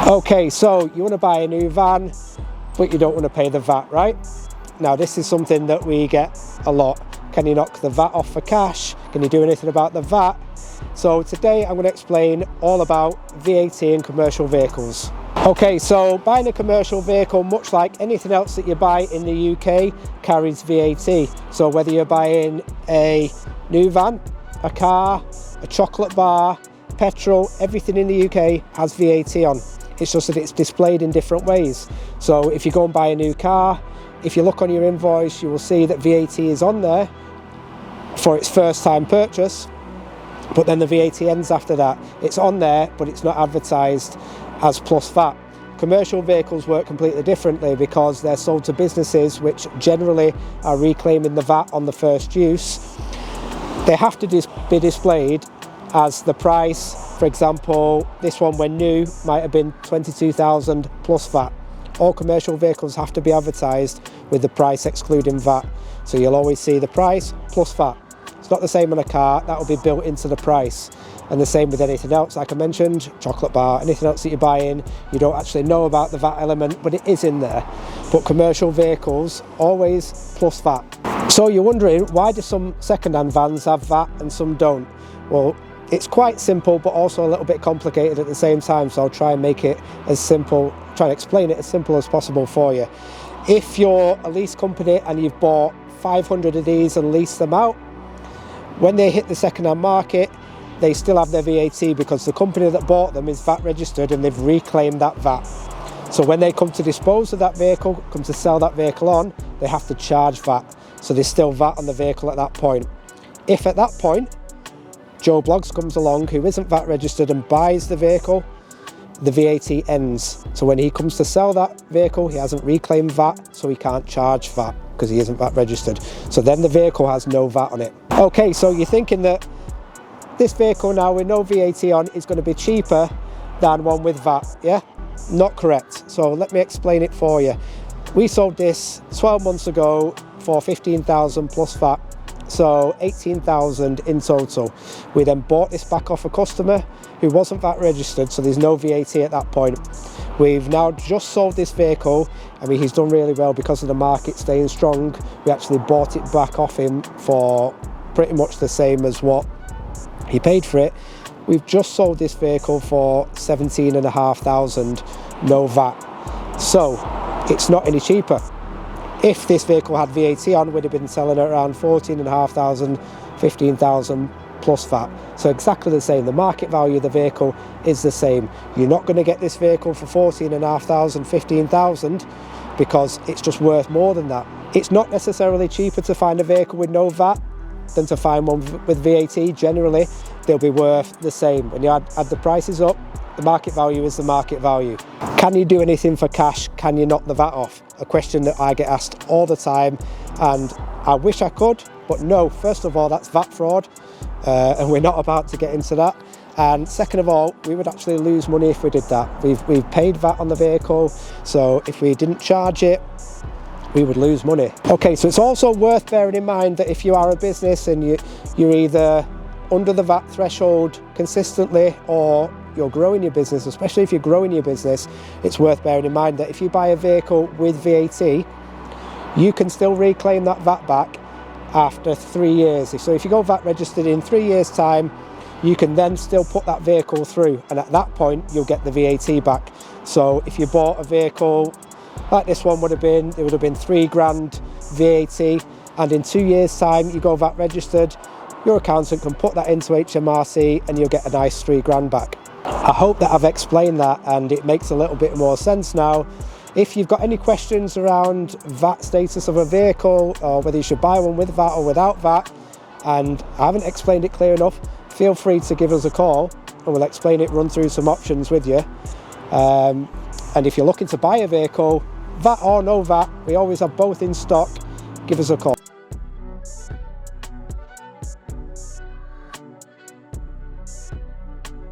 Okay, so you want to buy a new van, but you don't want to pay the VAT, right? Now this is something that we get a lot. Can you knock the VAT off for cash? Can you do anything about the VAT? So today I'm going to explain all about VAT in commercial vehicles. Okay, so buying a commercial vehicle, much like anything else that you buy in the UK, carries VAT. So whether you're buying a new van, a car, a chocolate bar, petrol, everything in the UK has VAT on. It's just that it's displayed in different ways. So if you go and buy a new car, if you look on your invoice, you will see that VAT is on there for its first time purchase, but then the VAT ends after that. It's on there, but it's not advertised as plus VAT. Commercial vehicles work completely differently because they're sold to businesses which generally are reclaiming the VAT on the first use. They have to be displayed as the price. For example, this one when new might have been 22,000 plus VAT. All commercial vehicles have to be advertised with the price excluding VAT. So you'll always see the price plus VAT. It's not the same on a car, that will be built into the price. And the same with anything else, like I mentioned, chocolate bar, anything else that you're buying, you don't actually know about the VAT element, but it is in there. But commercial vehicles, always plus VAT. So you're wondering, why do some second-hand vans have VAT and some don't? Well, it's quite simple, but also a little bit complicated at the same time, so I'll try and make it as simple, try and explain it as simple as possible for you. If you're a lease company and you've bought 500 of these and leased them out, when they hit the second-hand market, they still have their VAT because the company that bought them is VAT registered and they've reclaimed that VAT. So when they come to dispose of that vehicle, come to sell that vehicle on, they have to charge VAT. So there's still VAT on the vehicle at that point. If at that point, Joe Bloggs comes along who isn't VAT registered and buys the vehicle, the VAT ends. So when he comes to sell that vehicle, he hasn't reclaimed VAT, so he can't charge VAT because he isn't VAT registered. So then the vehicle has no VAT on it. Okay, so you're thinking that this vehicle now with no VAT on is going to be cheaper than one with VAT, yeah? Not correct. So let me explain it for you. We sold this 12 months ago for 15,000 plus VAT. So 18,000 in total. We then bought this back off a customer who wasn't VAT registered, so there's no VAT at that point. We've now just sold this vehicle. I mean, he's done really well because of the market staying strong. We actually bought it back off him for pretty much the same as what he paid for it. We've just sold this vehicle for 17,500, no VAT. So it's not any cheaper. If this vehicle had VAT on, we'd have been selling it around 14,500, 15,000 plus VAT. So exactly the same. The market value of the vehicle is the same. You're not going to get this vehicle for 14,500, 15,000 because it's just worth more than that. It's not necessarily cheaper to find a vehicle with no VAT than to find one with VAT. Generally, they'll be worth the same. When you add the prices up, the market value is the market value. Can you do anything for cash? Can you knock the VAT off? A question that I get asked all the time, and I wish I could, but no. First of all, that's VAT fraud, and we're not about to get into that. And second of all, we would actually lose money if we did that. We've paid VAT on the vehicle, so if we didn't charge it, we would lose money. Okay, so it's also worth bearing in mind that if you are a business and you're either under the VAT threshold consistently or you're growing your business, especially if you're growing your business, it's worth bearing in mind that if you buy a vehicle with VAT, you can still reclaim that VAT back after 3 years. So if you go VAT registered in 3 years' time, you can then still put that vehicle through, and at that point you'll get the VAT back. So if you bought a vehicle like this one, it would have been 3 grand VAT, and in 2 years' time you go VAT registered, your accountant can put that into HMRC and you'll get a nice 3 grand back. I hope that I've explained that and it makes a little bit more sense now. If you've got any questions around VAT status of a vehicle, or whether you should buy one with VAT or without VAT, and I haven't explained it clear enough, feel free to give us a call and we'll explain it, run through some options with you. And if you're looking to buy a vehicle, VAT or no VAT, we always have both in stock. Give us a call.